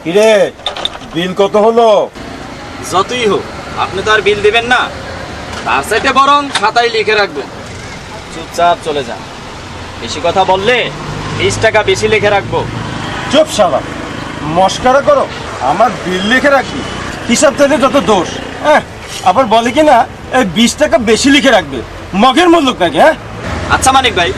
কিরে, বিল কত হলো? যতই হোক আপনি তো আর বিল দিবেন না, তার সাথে বরং খাতায় লিখে রাখবেন। চুপচাপ চলে যান, বেশি কথা বললে 20 টাকা বেশি লিখে রাখবো। চুপ শালা, মস্কারা করো? আমার বিল লিখে রাখবি? হিসাব থেকে যত দোষ। হ্যাঁ, আবার বলে কি না এই 20 টাকা বেশি লিখে রাখবে, মগের মূল্য নাকি? হ্যাঁ আচ্ছা মানিক ভাই,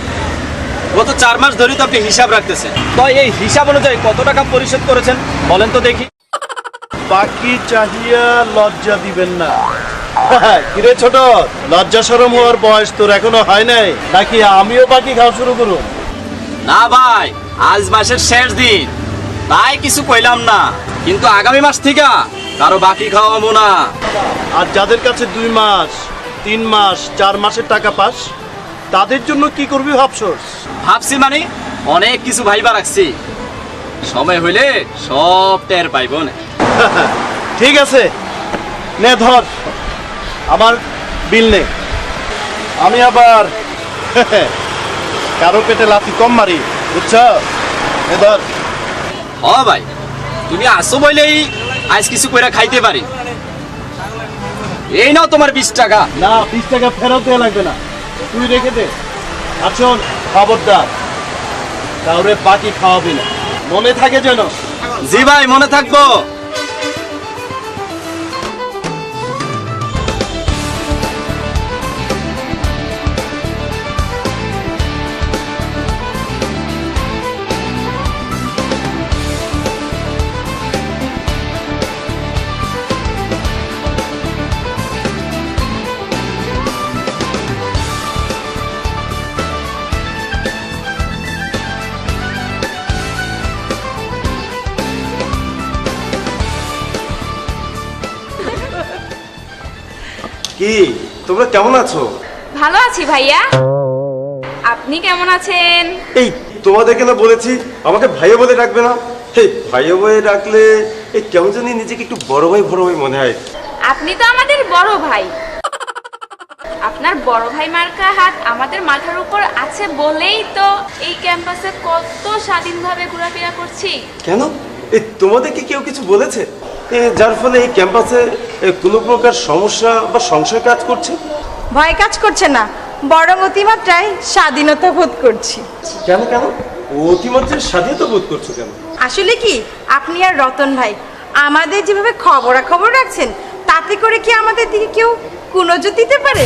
গত 4 মাস ধরেই তো আপনি হিসাব রাখতেছেন, তো এই হিসাব অনুযায়ী কত টাকা পরিশোধ করেছেন বলেন তো দেখি। বাকি চাহিয়া লজ্জা দিবেন না। কিরে ছোট, লজ্জা শরম হওয়ার বয়স তোর এখনো হয় নাই নাকি আমিও বাকি খাওয়া শুরু করুন? না ভাই, আজ মাসের শেষ দিন, তাই কিছু কইলাম না, কিন্তু আগামী মাস থেকে কারো বাকি খাওয়াবো না। আর যাদের কাছে 2 মাস 3 মাস 4 মাসের টাকা পাস, তাদের জন্য কি করবি ভাবছস? ভাবছি মানে অনেক কিছু ভাইবা রাখছি, সময় হইলে সব টের পাইব না। ঠিক আছে, নে ধর আমার বিল নে। আমি আবার কারো পেটে লাথি কম মারি, বুঝছ? নে ধর। হ ভাই, তুমি আসো বলেই আজ কিছু কইরা খাইতে পারি। এই নাও তোমার 20 টাকা। না, 20 টাকা ফেরত দেওয়া লাগবে না, তুই রেখে দে। আসুন, খবরদার কাউরে বাকি খাওয়াবি না, মনে থাকে যেন। জি ভাই, মনে থাকবো। কি, তোমরা কেমন আছো? ভালো আছি ভাইয়া, আপনি কেমন আছেন? এই তোমাদেরকে না বলেছি আমাকে ভাইয়া বলে ডাকবে না? এই ভাইয়া বলে ডাকলে এই কেমন জানি নিজেকে একটু বড় ভাই মনে হয়। আপনি তো আমাদের বড় ভাই, আপনার বড় ভাই মার্কা হাত আমাদের মাথার উপর আছে বলেই তো এই ক্যাম্পাসে কত স্বাধীনভাবে ঘোরাফেরা করছি। কেন, এই তোমাদেরকে কেউ কিছু বলেছে যার ফলে এই ক্যাম্পাসে কোনো প্রকার সমস্যা বা সংশয় কাজ করছে? ভয় কাজ করছে না, বরং অতিমাত্রায় স্বাধীনতা বোধ করছি। কেন কেন অতিমাত্রায় স্বাধীনতা বোধ করছো কেন? আসলে কি, আপনি আর রতন ভাই আমাদের যেভাবে খবরাখবর রাখছেন, তাতে করে কি আমাদের দিকে কেউ কুনজর দিতে পারে?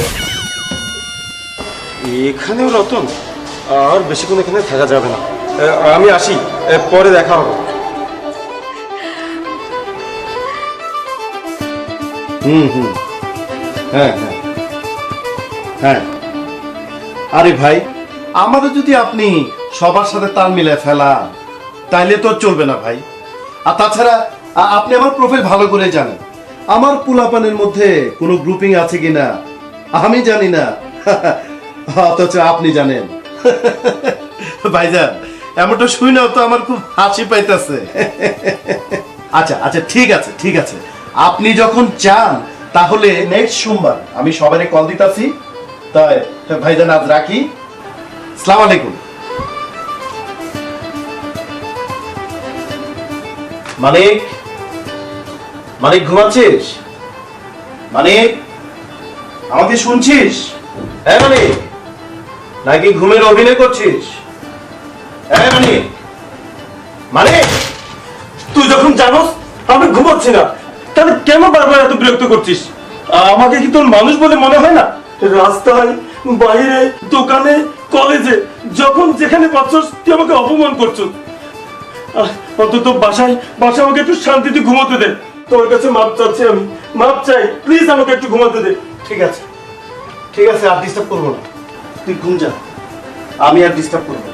এখানেও রতন? আর বেশিক্ষণ এখানে থাকা যাবে না, আমি আসি, পরে দেখা হবে। হ্যাঁ হ্যাঁ হ্যাঁ। আরে ভাই, আমাদের যদি আপনি সবার সাথে তাল মিলায় ফেলা, তাইলে তো চলবে না ভাই। আর তাছাড়া আপনি আমার প্রোফাইল ভালো করে জানেন, আমার পোলাপানের মধ্যে কোনো গ্রুপিং আছে কিনা আমি জানি না, অথচ আপনি জানেন। ভাইজান, এমনটা শুনেও তো আমার খুব হাসি পাইতেছে। আচ্ছা আচ্ছা, ঠিক আছে ঠিক আছে, আপনি যখন চান তাহলে নেক্সট সোমবার আমি সবাই কল দিতাছি। তাই ভাইজান আজ রাখি, আসসালামু আলাইকুম। মানিক, মানিক ঘুমাচ্ছিস? মানিক, আমাকে শুনছিস? হ্যাঁ মানিক, নাকি ঘুমের অভিনয় করছিস? হ্যাঁ মানিক, মানিক, তুই যখন জানোস আমি ঘুমাচ্ছি না, তাহলে কেন বারবার এত বিরক্ত করছিস? আমাকে কি তোর মানুষ বলে মনে হয় না? রাস্তায়, বাইরে, দোকানে, কলেজে, যখন যেখানে পাচ্ছস তুই আমাকে অপমান করছিস। অন্তত বাসায় আমাকে একটু শান্তিতে ঘুমাতে দে। তোর কাছে মাপ চাচ্ছি, আমি মাপ চাই, প্লিজ আমাকে একটু ঘুমাতে দে। ঠিক আছে ঠিক আছে, আর ডিস্টার্ব করবো না, তুই ঘুম যা, আমি আর ডিস্টার্ব করবো না।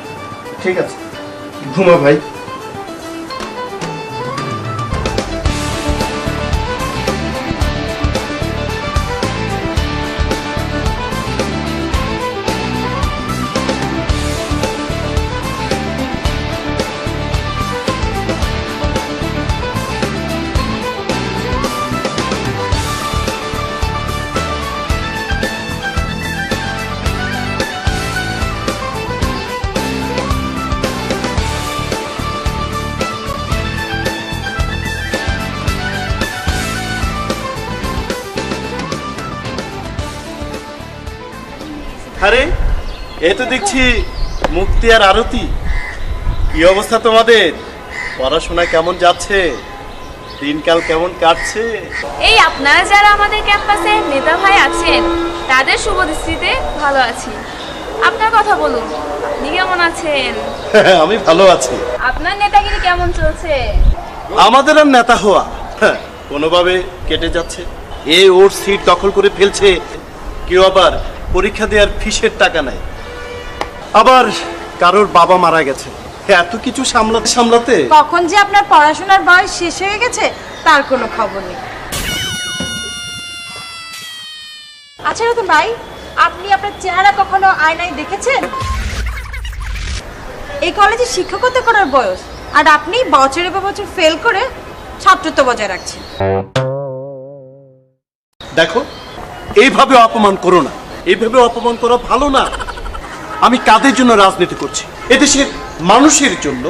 ঠিক আছে, ঘুমা ভাই। আরে এ তো দেখছি মুক্তি আর আরতি। কি অবস্থা তোমাদের? পড়াশোনা কেমন যাচ্ছে? দিনকাল কেমন কাটছে? এই আপনারা যারা আমাদের ক্যাম্পাসে নেতা ভাই আছেন তাদের শুভ দৃষ্টিতে ভালো আছি। আপনার কথা বলুন, আপনি কেমন আছেন? আমি ভালো আছি। আপনার নেতাগিরি কেমন চলছে? আমাদের আর নেতা হওয়া কোনোভাবে কেটে যাচ্ছে। এ ওর সিট দখল করে ফেলছে, কেউ আবার পরীক্ষা দেওয়ার ফিসের টাকা নেয়, আবার কারোর বাবা মারা গেছে। এত কিছু সামলাতে সামলাতে কখন যে আপনার পড়াশোনার বয়স শেষ হয়ে গেছে তার কোনো খবর নেই। আচ্ছা রতন ভাই, আপনি আপনার চেহারা কখনো আয়নায় দেখেছেন? এই কলেজে শিক্ষকতা করার বয়স, আর আপনি বছরের পর বছর ফেল করে ছাত্রত্ব বজায় রাখছেন। দেখো, এইভাবে অপমান করো না, এইভাবে অপমান করা ভালো না। আমি কাদের জন্য রাজনীতি করছি? এদেশের মানুষের জন্য,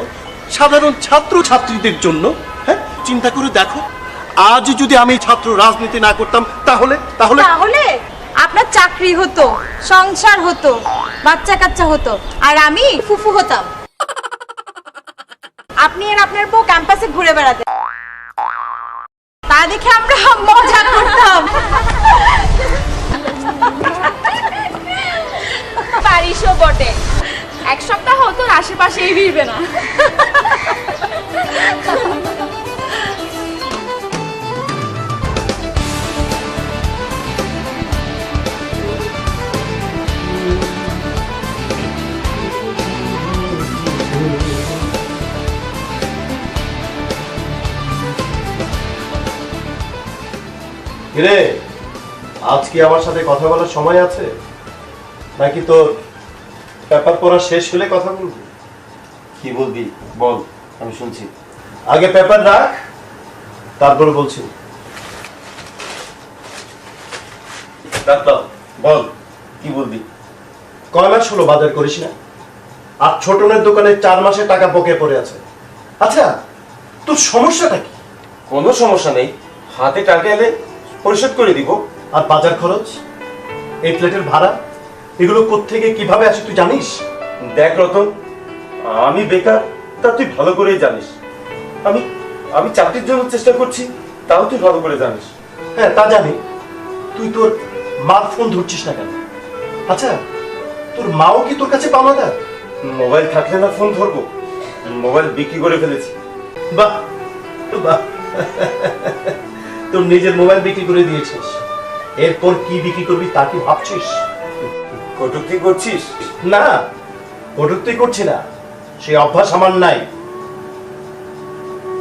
সাধারণ ছাত্র ছাত্রীদের জন্য। হ্যাঁ, চিন্তা করে দেখো, আজ যদি আমি ছাত্র রাজনীতি না করতাম তাহলে তাহলে তাহলে আপনার চাকরি হতো, সংসার হতো, বাচ্চা কাচ্চা হতো, আর আমি ফুফু হতাম। আপনি আর আপনার বউ ক্যাম্পাসে ঘুরে বেড়াতে, তা দেখে আমরা মজা করতাম। পারিসও বটে, এক সপ্তাহ তোর আশেপাশেই ভিড়বে না। রে, আজ কি আমার সাথে কথা বলার সময় আছে, নাকি তোর পেপার পড়া শেষ হলে কথা বলবি? কি বলবি বল, আমি শুনছি। আগে পেপার রাখ, তারপরে বলছি। বল, কি বলবি? কয় মাস হলো বাজার করিস না, আর ছোটনের দোকানে 4 মাসের টাকা বকে পড়ে আছে। আচ্ছা, তোর সমস্যাটা কি? কোনো সমস্যা নেই, হাতে টাকা এলে পরিশোধ করে দিব। আর বাজার খরচ, এই ফ্ল্যাটের ভাড়া, এগুলো কোত্থেকে কিভাবে আসে তুই জানিস? দেখ রতন, আমি বেকার তা তুই ভালো করেই জানিস। আমি আমি চাকরির জন্য চেষ্টা করছি, তাও তুই ভালো করে জানিস। হ্যাঁ, তা জানি। তুই তোর মার ফোন ধরছিস না কেন? আচ্ছা, তোর মাও কি তোর কাছে পাওনা? মোবাইল থাকলে না ফোন ধরবো, মোবাইল বিক্রি করে ফেলেছি। বাহ বাহ, তোর নিজের মোবাইল বিক্রি করে দিয়েছিস, এরপর কি বিক্রি করবি তা কি ভাবছিস? কটূক্তি করছিস? না, কটূক্তি করছি না, সেই অভ্যাস আমার নাই।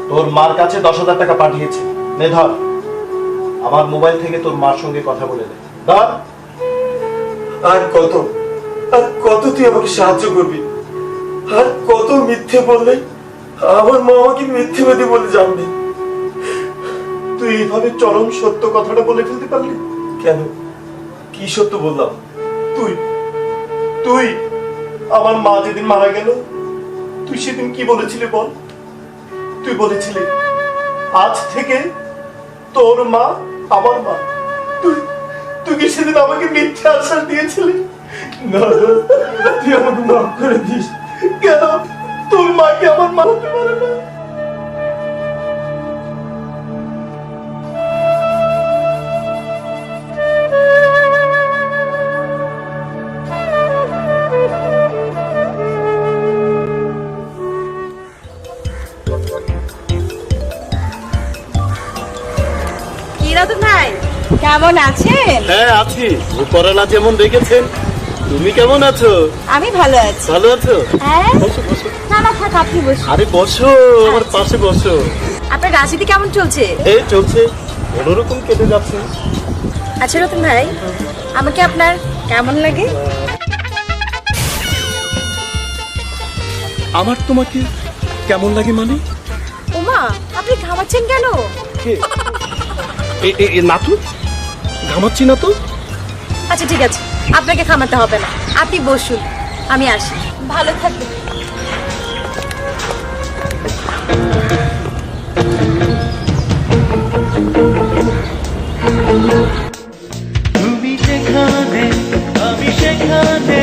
তোর মার কাছে 10,000 টাকা পাঠিয়েছি, নে ধর। আমার মোবাইল থেকে তোর মার সঙ্গে কথা বলে দে, ধর। আর কত তুই আমাকে সাহায্য করবি? আর কত মিথ্যে বললে আমার মা আমাকে মিথ্যেবাদী বলে জানবে? তুই এইভাবে চরম সত্য কথাটা বলে ফেলতে পারলি কেন? কি সত্য বললাম? তুই তুই আমার মা যেদিন মারা গেল, তুই সেদিন কি বলেছিলি বল? তুই বলেছিলি আজ থেকে তোর মা আমার মা। তুই তুই কি সেদিন আমাকে মিথ্যা আশ্বাস দিয়েছিলি? না, তুই আমাকে মাফ করে দিস। কেন? তোর মা কি আমার মা হতে পারে না? কি রতন ভাই, কেমন আছেন? হ্যাঁ, আছি। উপরওয়ালা যেমন রেখেছেন। তুমি কেমন আছো? আমি ভালো আছি। ভালো আছো? হ্যাঁ, বসো বসো। না না থাক, আপনি বসুন। আরে বসো, আমার পাশে বসো। আপনার রাজনীতি কেমন চলছে? এই চলছে, কোনোরকম কেটে যাচ্ছে। আচ্ছা রতন ভাই, আমাকে আপনার কেমন লাগে? আমার তোমাকে কেমন লাগে মানে? ওমা, আপনি ঘামাচ্ছেন কেন? না তো, ঘামাচ্ছি না তো। আচ্ছা ঠিক আছে, আপনাকে খামাতে হবে না, আপনি বসুন, আমি আসি। ভালো থাকবেন। তুমি যেখানে আমি সেখানে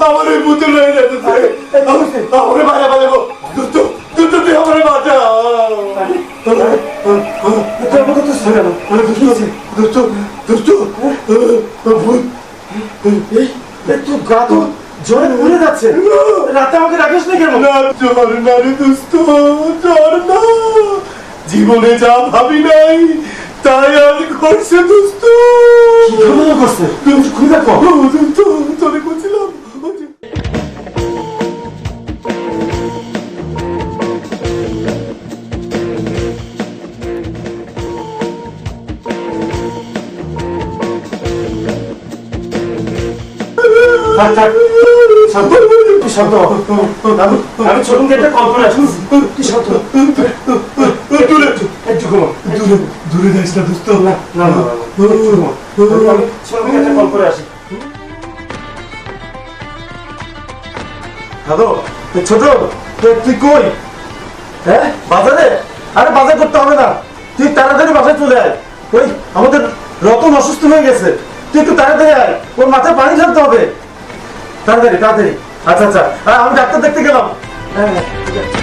আমার এই বুদ্ধি রয়ে যাচ্ছে আমাকে বাজা বাজাবো দুটো দুটো তুই আমার বাজা জ্বরে মরে যাচ্ছে রাতে আমাকে রাখিস না কেন? জ্বর না রে দোস্ত, জ্বর না, জীবনে যা ভাবি নাই তাই আজ করছে দোস্ত। কি করছে খুঁজে দোস্ত? তোরে করছিলাম আমি ছোটকে একটা কল্পনা কি শব্দ দূরে যাইস না দোস্ত। ছোটকে একটা কল করে আসি। হ্যালো ছোট, তুই কই? হ্যাঁ বাজারে? আরে বাজার করতে হবে না, তুই তাড়াতাড়ি বাসায় চলে আয়। ওই আমাদের রতন অসুস্থ হয়ে গেছে, তুই একটু তাড়াতাড়ি আয়, ওর মাথায় পানি ঢালতে হবে। তাড়াতাড়ি তাড়াতাড়ি। আচ্ছা আচ্ছা, আমি ডাক্তার দেখতে গেলাম। হ্যাঁ ঠিক আছে।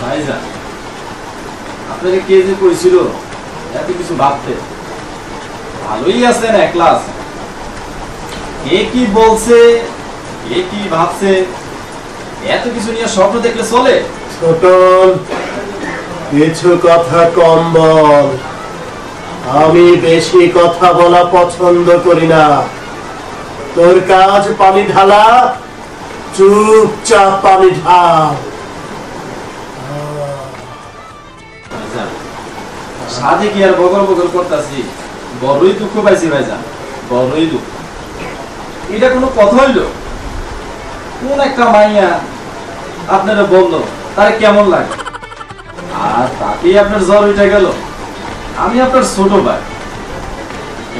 ভাইজান, আপনাকে কে যে কইছিল এত কিছু ভাবতে? ভালোই আছেন, একলা আছেন। কে কি বলছে, কে কি ভাবছে, এত কিছু নিয়ে স্বপ্ন দেখলে চলে? ছোটন, কিছু কথা কম বল। আমি বেশি কথা বলা পছন্দ করি না। তোর কাজ পানি ঢালা, চুপচাপ পানি ঢাল। ভাইজান, সাধে কি আর বগল বগল করতেছি? বড়ই দুঃখ পাইছি ভাইজান, বড়ই দুঃখ। এটা কোনো কথা হইল? কোন একটা মাইয়া আপনারা বললো তার কেমন লাগে, আর তাতেই আপনার জ্বর উঠে গেল। আমি আপনার ছোট ভাই,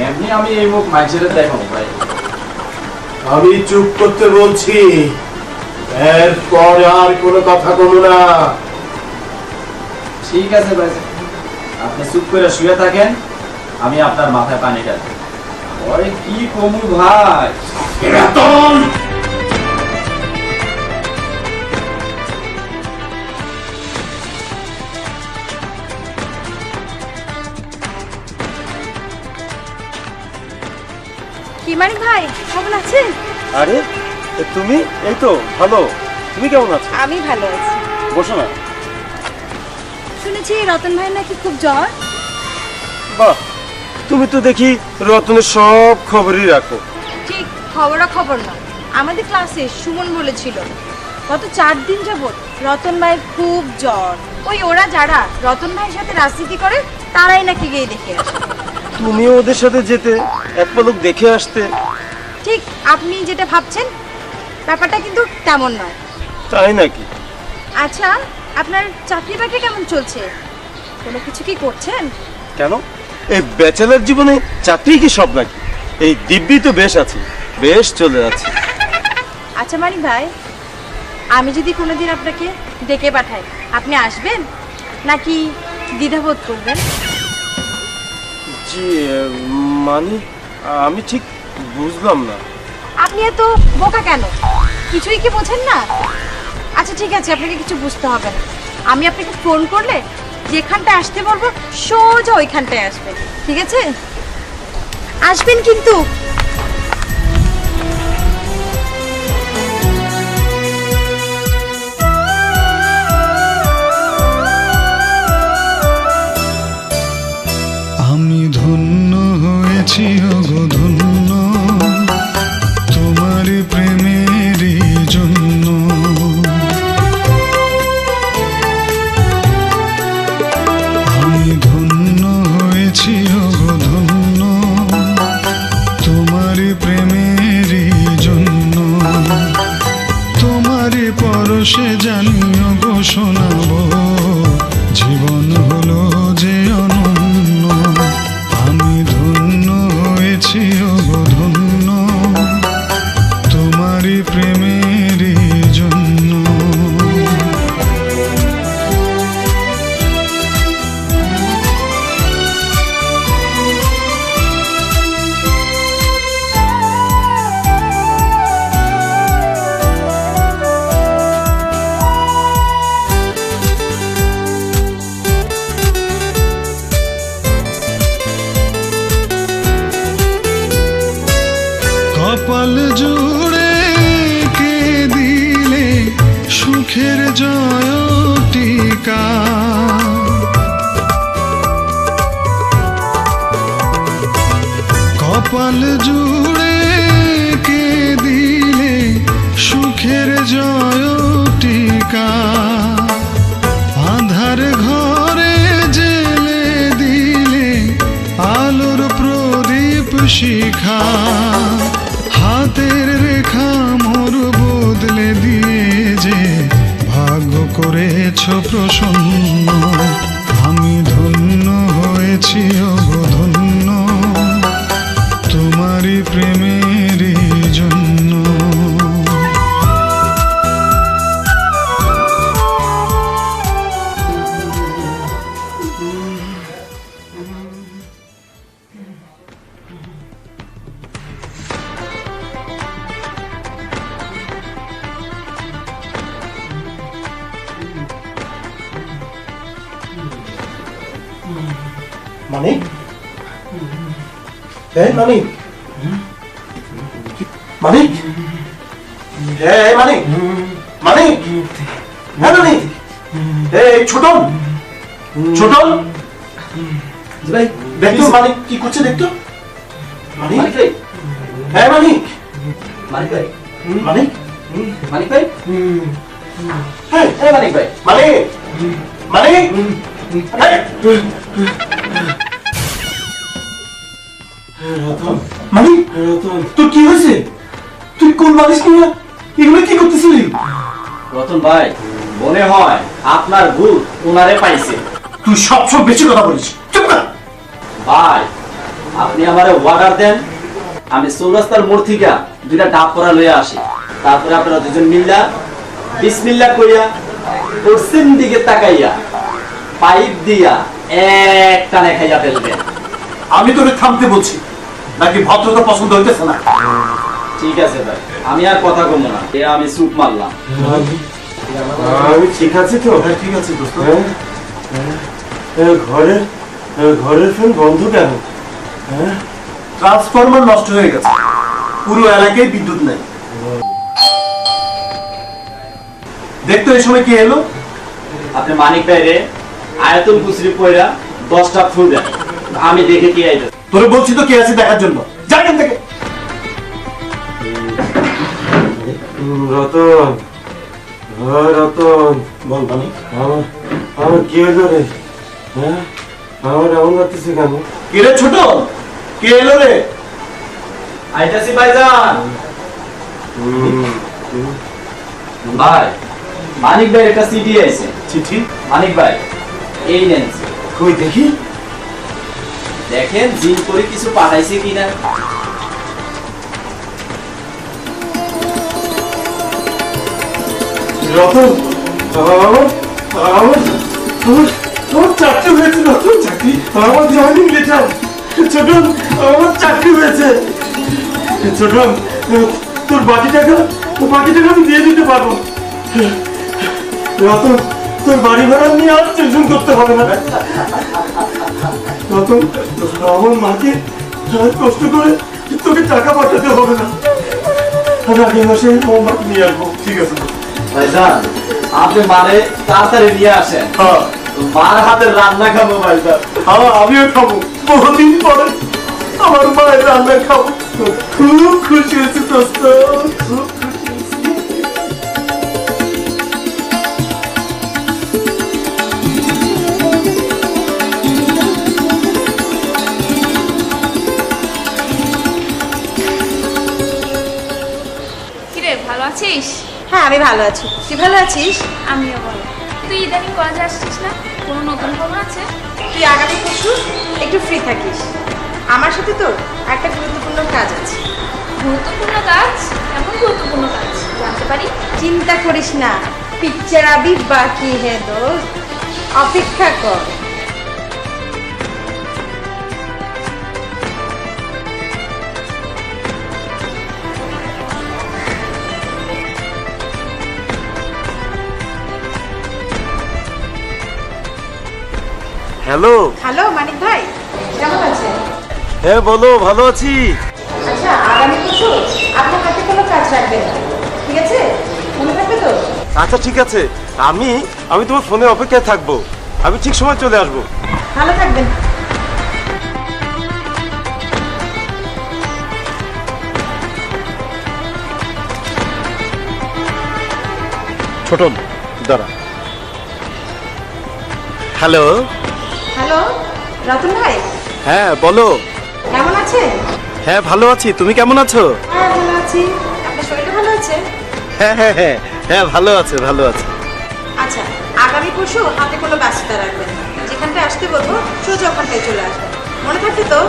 এমনি আমি এই মুখ মাইছের দেখাবো ভাই। আমি চুপ করতে বলছি, এরপর আর কোনো কথা বলো না। ঠিক আছে ভাই, আপনি চুপ করে শুয়ে থাকেন, আমি আপনার মাথায় পানি ঢালি। ওরে কি কমু ভাই। কি মানিক ভাই, কেমন আছেন? আরে তুমি? এই তো ভালো, তুমি কেমন আছো? আমি ভালো আছি। বসো না। শুনেছি রতন ভাই নাকি খুব জ্বর। বাহ, তুমি তো দেখি রতনের সব খবরই রাখো। ঠিক খবর না, আমাদের ক্লাসে সুমন বলেছিল গত 4 দিন যাবত রতন ভাইয়ের খুব জ্বর। ওই ওরা যারা রতন ভাইয়ের সাথে রাজনীতি করে তারাই নাকি গিয়ে দেখে আসে। তুমিও ওদের সাথে যেতে, এক পলক দেখে আসতে। ঠিক আপনি যেটা ভাবছেন ব্যাপারটা কিন্তু তেমন নয়। তাই নাকি? আচ্ছা, আপনার চাকরি বাকরি কেমন চলছে? কোনো কিছু কি করছেন? কেন, এই ব্যাচেলার জীবনে চাকরি কি সব নাকি? এই দিব্যি তো বেশ আছি, বেশ চলে যাচ্ছে। আচ্ছা মানিক ভাই, আমি যদি কোনোদিন আপনাকে ডেকে পাঠাই, আপনি আসবেন নাকি দ্বিধাবোধ করবেন? জি, মানে আমি ঠিক বুঝলাম না। আপনি এত বোকা কেন? কিছুই কি বোঝেন না? আচ্ছা ঠিক আছে, আপনাকে কিছু বুঝতে হবে না। আমি আপনাকে ফোন করলে যেখানটায় আসতে বলবো সোজা ওইখানটায় আসবেন, ঠিক আছে? আসবেন কিন্তু। আমি ধন্য হয়েছি ওগো ধন্য, তোমার প্রেমের জন্য। আমি ধন্য হয়েছি ওগো ধন্য, তোমার প্রেমের জন্য। তোমার পরশে জানিও গো শোনাবো, জীবন হলো যে অনন্য। আমি ধন্য হয়েছি ওগো ধন্য, তোমারই প্রেমের জন্য। কপাল জুড়ে কে দিলে সুখের জয় টিকা কপাল জুড়ে কে দিলে সুখের জয় টিকা আধার ঘরে জেলে দিলে আলোর প্রদীপ শিখা হাতের রেখা মোর বদলে দিয়ে যে ভাগ্য করেছ প্রসন্ন আমি ধন্য হয়েছি অবধন্য তোমারই প্রেমেরই জন্য মানিক এই মানিক মানিক এই মানিক মানিক হ্যাঁ মানিক এই ছোটন ছোটন ভাই দেখতো মানিক কি করছে দেখতো মানিক হ্যাঁ মানিক মানিক ভাই মানিক মানিক ভাই হ্যাঁ হ্যাঁ মানিক ভাই মানিক মানিক মানিক তোর কি হয়েছে তুই কোন মানুষ নিয়ে এগুলো কি করতেছিলি রতন ভাই মনে হয় আপনার ভূত ওনারে পাইছে তুই সবসময় বেশি কথা বলিস চুপ কর ভাই আপনি আমারে অর্ডার দেন আমি চৌরাস্তার মোড় থেকে দুইটা ডাব পরা লইয়া আসি তারপরে আপনারা দুজন মিল্লা বিসমিল্লাহ কইয়া পশ্চিম দিকে তাকাইয়া পাইপ দিয়া এক টানে খাইয়া ফেলবেন আমি তোকে থামতে বলছি নাকি ভদ্রতা পছন্দ হইতেছে না ঠিক আছে ভাই আমি আর কথা কমবো না এ আমি চুপ মারলাম আমি ঠিক আছি তো? হ্যাঁ ঠিক আছে দোস্ত ঘরের ফ্যান বন্ধ কেন? ট্রান্সফরমার নষ্ট হয়ে গেছে পুরো এলাকায় বিদ্যুৎ নেই দেখতো এই সময় কি এলো আপনি মানিক ভাইরে আয়াতুল কুসরি পয়রা 10টা ফু দেন আমি দেখে কি আইলো তোরে বলছি তো কে আছে দেখার জন্য যা এখান থেকে রতন রতন বল মানিক আমার কি হলো রে? হ্যাঁ আমার এমন লাগতেছে কেন? কে রে ছোট কে এলো রে আইতাছি ভাইজান ভাই মানিক ভাই একটা চিঠি আইছে চিঠি মানিক ভাই এই নেন কই দেখি দেখেন জিন করে কিছু পাঠাইছে কিনা রতন আমার চাকরি হয়েছে রতন চাকরি আমার জয়েনিং লেটার ছোট আমার চাকরি হয়েছে ছোট তোর বাকি টাকা আমি দিয়ে দিতে পারবো রতন তোর বাড়ি ভাড়া নিয়ে আর টেনশন করতে হবে না রতন আমার মাকে আর কষ্ট করে তোকে টাকা পাঠাতে হবে না আমি আগে মাসে আমার মাকে নিয়ে আসবো ঠিক আছে ভাইজান আপনি মারে তাড়াতাড়ি নিয়ে আসেন হ্যাঁ মার হাতের রান্না খাবো ভাইজান আমিও খাবো বহুদিন পরে আমার মায়ের রান্না খাবো খুব খুশি হয়েছি দোস্ত খুব খুশি হয়েছি। কিরে ভালো আছিস? হ্যাঁ আমি ভালো আছি তুই ভালো আছিস আমিও ভালো। তুই ইদানিং কলেজে আসছিস না? কোনো নতুন খবর আছে? তুই আগামী পরশু একটু ফ্রি থাকিস আমার সাথে তোর একটা গুরুত্বপূর্ণ কাজ আছে গুরুত্বপূর্ণ কাজ? কেমন গুরুত্বপূর্ণ কাজ জানতে পারি? চিন্তা করিস না পিকচার আবি বাকি হে দোস্ত অপেক্ষা কর হ্যালো হ্যালো মানিক ভাই কেমন আছেন হ্যাঁ বলো ভালো আছি আচ্ছা আচ্ছা আগামী বছর আপনার হাতে কোনো কাজ রাখবেন না, ঠিক আছে? মনে থাকবে তো? আচ্ছা ঠিক আছে, আমি তোমার ফোনে অপেক্ষায় থাকবো। আমি ঠিক সময় চলে আসবো। ভালো থাকবেন। ছোটন দাঁড়া। হ্যালো। হ্যালো রতন ভাই, হ্যাঁ বলো। কেমন আছেন? হ্যাঁ ভালো আছি, তুমি কেমন আছো? হ্যাঁ ভালো আছি। আপনার শরীরটা ভালো আছে? হ্যাঁ হ্যাঁ হ্যাঁ হ্যাঁ ভালো আছে ভালো আছে। আচ্ছা আগামী পরশু হাতে কোনো ব্যস্ততা রাখবেন না, যেখানটায় আসতে বলবো সোজা ওখানটায় চলে আসবেন, মনে থাকবে তো?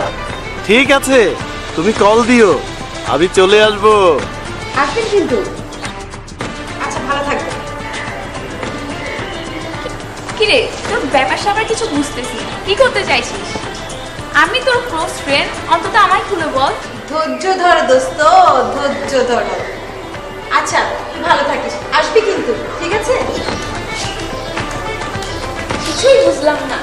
ঠিক আছে, তুমি কল দিও, আমি চলে আসবো। আসবেন কিন্তু। আচ্ছা ভালো থাকবেন। কিরে, তোর ব্যাপার স্যাপার কিছু বুঝতেছি না, কি করতে চাইছিস? আমি তোর ক্লোজ ফ্রেন্ড, অন্তত আমায় খুলে বল। ধৈর্য ধর দোস্ত, ধৈর্য ধর। আচ্ছা তুই ভালো থাকিস, আসবি কিন্তু, ঠিক আছে? কিছুই বুঝলাম না।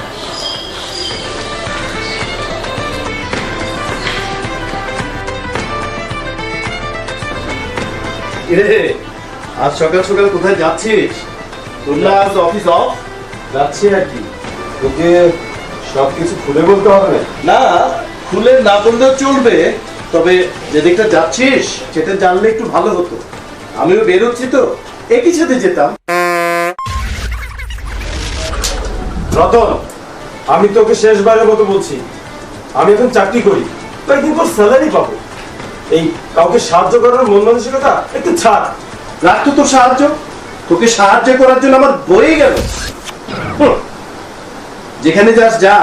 আজ সকাল সকাল কোথায় যাচ্ছিস? তোর না আজ অফিস অফ? যাচ্ছি আর কি, তোকে সবকিছু খুলে বলতে হবে না। না, খুলে না বললেও চলবে, তবে যেদিকটা যাচ্ছিস সেটা জানলে একটু ভালো হতো। আমিও বেরোচ্ছি তো, একই সাথে যেতাম। রতন, আমি তোকে শেষবারের মতো বলছি, আমি এখন চাকরি করি, কয়েকদিন পর স্যালারি পাবো। এই কাউকে সাহায্য করার মন মানসিকতা একটু ছাড়। রাখতো তোর সাহায্য, তোকে সাহায্য করার জন্য আমার বয়ে গেল। যেখানে যাস যা,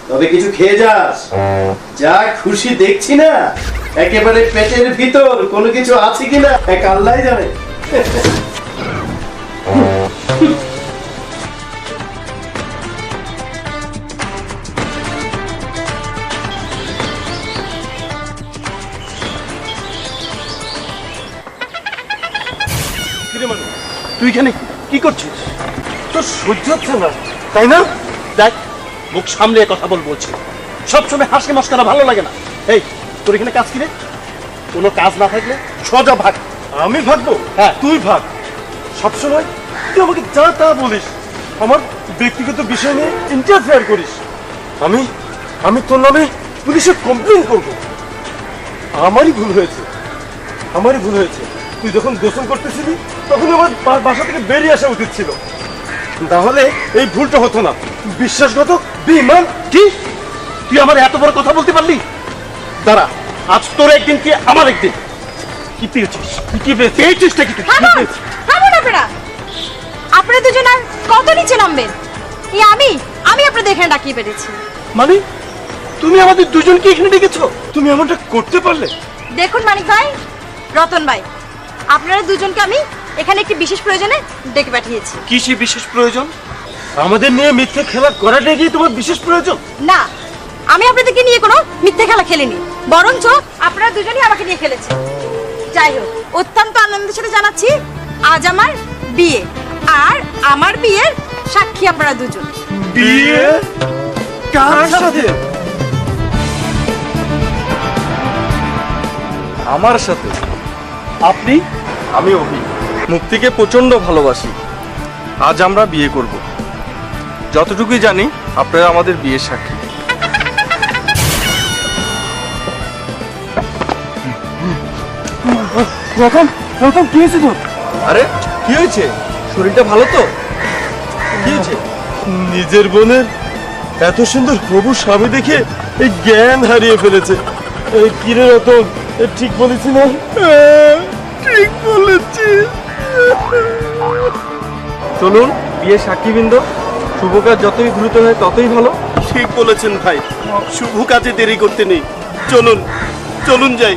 তবে কিছু খেয়ে যাস। যা খুশি দেখছি না, একেবারে পেটের ভিতর কোনো কিছু আছে কিনা এক আল্লাহ জানে। তুই এখানে কি করছিস? তোর সহ্য হচ্ছে না তাই না? দেখ, মুখ সামলে কথা বল বলছি। সবসময় হাসি মস্করা ভালো লাগে না। এই, তোর এখানে কাজ কি রে? কোনো কাজ না থাকলে সোজা ভাগ। আমি ভাগবো? হ্যাঁ। তুই ভাগ। সবসময় তুই আমাকে যা তা বলিস, আমার ব্যক্তিগত বিষয় নিয়ে ইন্টারফেয়ার করিস। আমি তোর নামে পুলিশে কমপ্লেন করব। আমারই ভুল হয়েছে। তুই যখন গোসল করতেছিলি তখন আমার বাসা থেকে বেরিয়ে আসা উচিত ছিল, তাহলে এই ভুলটা হতো না। বিশ্বাসগত বেঈমান। কি? তুই আমার এত বড় কথা বলতে পারলি? দাঁড়া, আজ তোর একদিন কি আমার একদিন। কি পেয়েছিস? কি পেয়েছিসটা কি তুই? থামুন থামুন আপনারা, আপনারা দুজন আর কত নিচে নামবেন? এই আমি আপনাদের এখানে ডাকিয়ে পেরেছি। মানে তুমি আমাদের দুজনকে এখানে ডেকেছো? তুমি এমনটা করতে পারলে? দেখুন মানিক ভাই, রতন ভাই, আপনারা দুজনকে আমি এখানে একটি বিশেষ প্রয়োজনে ডেকে পাঠিয়েছি। কি সে বিশেষ প্রয়োজন? আমাদের নিয়ে মিথ্যে খেলা করাটাই কি তোমার বিশেষ প্রয়োজন? না, আমি আপনাদেরকে নিয়ে কোনো মিথ্যে খেলা খেলিনি, বরঞ্চ আপনারা দুজনই আমাকে নিয়ে খেলেছেন। যাই হোক, অত্যন্ত আনন্দের সাথে জানাচ্ছি আজ আমার বিয়ে, আর আমার বিয়ের সাক্ষী আপনারা দুজন। বিয়ে? কার সাথে? আমার সাথে? আপনি? আমি অভি। মুক্তিকে প্রচন্ড ভালোবাসি। আজ আমরা বিয়ে করব। যতটুকুই জানি আপনারা আমাদের বিয়ের সাক্ষী। রতন কি হয়েছে তোর? আরে কি হয়েছে? শরীরটা ভালো তো? কি হয়েছে? নিজের বোনের এত সুন্দর হবু স্বামী দেখে এই জ্ঞান হারিয়ে ফেলেছে। কিরে রতন, ঠিক বলেছি না? ঠিক বলেছি। চলুন বিয়ের সাক্ষীবৃন্দ, শুভ কাজ যতই দ্রুত হয় ততই ভালো। ঠিক বলেছেন ভাই, শুভ কাজে দেরি করতে নেই। চলুন যাই।